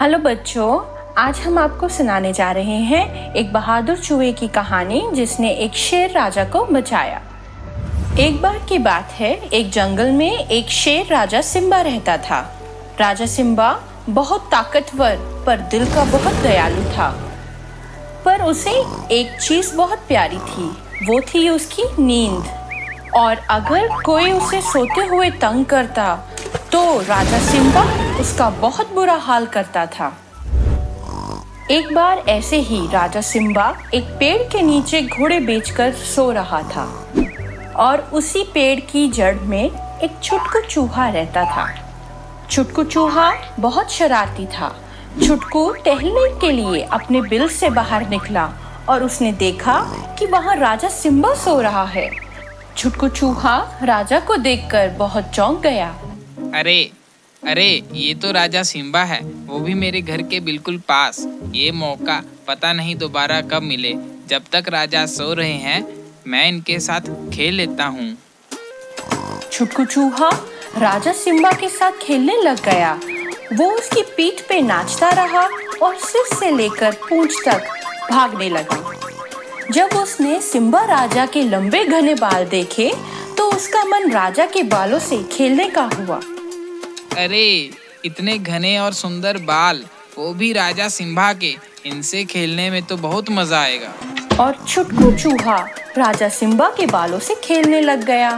Hello बच्चों, आज हम आपको सुनाने जा रहे हैं एक बहादुर चूहे की कहानी जिसने एक शेर राजा को बचाया। एक बार की बात है, एक जंगल में एक शेर राजा सिम्बा रहता था। राजा सिम्बा बहुत ताकतवर पर दिल का बहुत दयालु था। पर उसे एक चीज बहुत प्यारी थी, वो थी उसकी नींद। और अगर कोई उसे सोते हुए तंग करता तो राजा सिम्बा उसका बहुत बुरा हाल करता था। एक बार ऐसे ही राजा सिम्बा एक पेड़ के नीचे घोड़े बेचकर सो रहा था और उसी पेड़ की जड़ में एक छुटकू चूहा रहता था। छुटकू चूहा बहुत शरारती था। छुटकू टहलने के लिए अपने बिल से बाहर निकला और उसने देखा कि वहाँ राजा सिम्बा सो रहा है। छुटकू चूहा राजा को देखकर बहुत चौंक गया। अरे ये तो राजा सिम्बा है, वो भी मेरे घर के बिल्कुल पास। ये मौका पता नहीं दोबारा कब मिले। जब तक राजा सो रहे हैं मैं इनके साथ खेल लेता हूँ। छुटकू चूहा राजा सिम्बा के साथ खेलने लग गया। वो उसकी पीठ पे नाचता रहा और सिर से लेकर पूंछ तक भागने लगा। जब उसने सिम्बा राजा के लंबे घने बाल देखे तो उसका मन राजा के बालों से खेलने का हुआ। अरे इतने घने और सुंदर बाल, वो भी राजा सिम्बा के, इनसे खेलने में तो बहुत मजा आएगा। और छुटकू चूहा राजा सिम्बा के बालों से खेलने लग गया।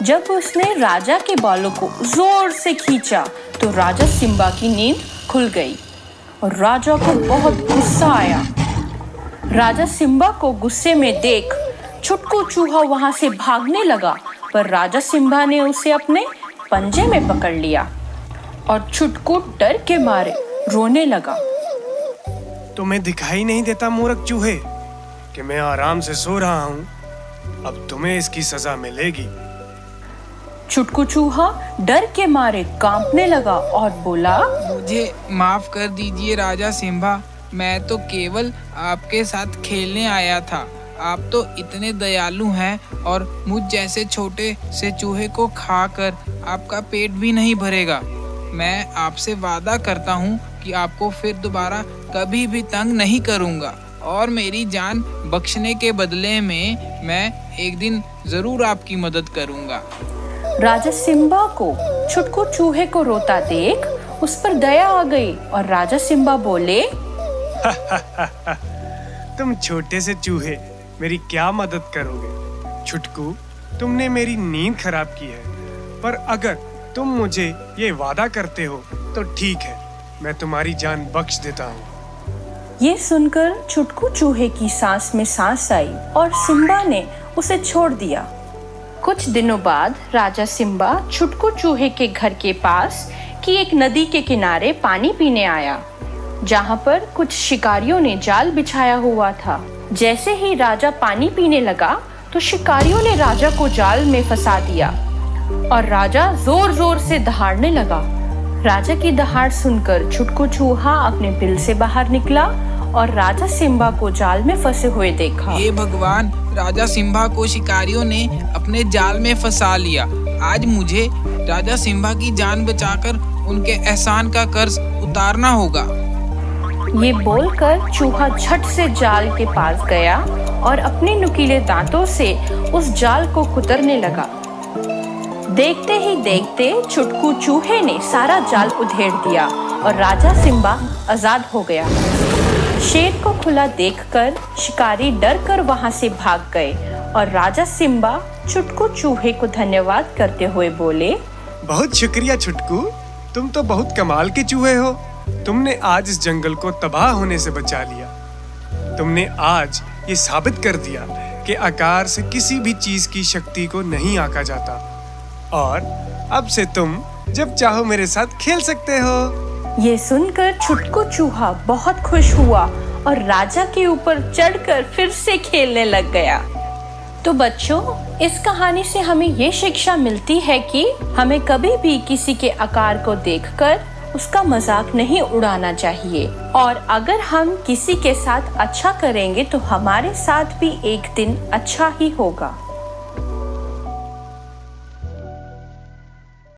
जब उसने राजा के बालों को जोर से खींचा तो राजा सिम्बा की नींद खुल गई और राजा को बहुत गुस्सा आया। राजा सिम्बा को गुस्से में देख छुटकू चूहा वहां से भागने लगा, पर राजा सिम्बा ने उसे अपने पंजे में पकड़ लिया और छुटकू डर के मारे रोने लगा। तुम्हें दिखाई नहीं देता मूर्ख चूहे कि मैं आराम से सो रहा हूँ? अब तुम्हें इसकी सजा मिलेगी। छुटकू चूहा डर के मारे कांपने लगा और बोला, मुझे माफ कर दीजिए राजा सिम्बा, मैं तो केवल आपके साथ खेलने आया था। आप तो इतने दयालु हैं और मुझ जैसे छोटे से चूहे को खाकर आपका पेट भी नहीं भरेगा। मैं आपसे वादा करता हूँ कि आपको फिर दोबारा कभी भी तंग नहीं करूँगा और मेरी जान बख्शने के बदले में मैं एक दिन जरूर आपकी मदद करूँगा। राजा सिम्बा को छुटकू चूहे को रोता देख उस पर दया आ गई और राजा सिम्बा बोले, तुम छोटे से चूहे मेरी क्या मदद करोगे? छुटकू, तुमने मेरी नींद खराब की है, पर अगर तुम मुझे ये वादा करते हो तो ठीक है, मैं तुम्हारी जान बख्श देता हूँ। ये सुनकर छुटकू चूहे की सांस में सांस आई और सिम्बा ने उसे छोड़ दिया। कुछ दिनों बाद राजा सिम्बा छुटकू चूहे के घर के पास की एक नदी के किनारे पानी पीने आया, जहाँ पर कुछ शिकारियों ने जाल बिछाया हुआ था। जैसे ही राजा पानी पीने लगा तो शिकारियों ने राजा को जाल में फंसा दिया और राजा जोर जोर से दहाड़ने लगा। राजा की दहाड़ सुनकर छुटकू चूहा अपने बिल से बाहर निकला और राजा सिम्बा को जाल में फंसे हुए देखा। हे भगवान, राजा सिम्बा को शिकारियों ने अपने जाल में फंसा लिया। आज मुझे राजा सिम्बा की जान बचाकर उनके एहसान का कर्ज उतारना होगा। ये बोलकर चूहा झट से जाल के पास गया और अपने नुकीले दांतों से उस जाल को कुतरने लगा। देखते ही देखते छुटकू चूहे ने सारा जाल उधेड़ दिया और राजा सिम्बा आजाद हो गया। शेर को खुला देखकर शिकारी डर कर वहां से भाग गए और राजा सिम्बा छुटकू चूहे को धन्यवाद करते हुए बोले, बहुत शुक्रिया छुटकू, तुम तो बहुत कमाल के चूहे हो। तुमने आज इस जंगल को तबाह होने से बचा लिया। तुमने आज ये साबित कर दिया कि आकार से किसी भी चीज की शक्ति को नहीं आंका जाता और अब से तुम जब चाहो मेरे साथ खेल सकते हो। ये सुनकर छुटकू चूहा बहुत खुश हुआ और राजा के ऊपर चढ़कर फिर से खेलने लग गया। तो बच्चों, इस कहानी से हमें ये शिक्षा मिलती है कि हमें कभी भी किसी के आकार को देखकर उसका मजाक नहीं उड़ाना चाहिए और अगर हम किसी के साथ अच्छा करेंगे तो हमारे साथ भी एक दिन अच्छा ही होगा।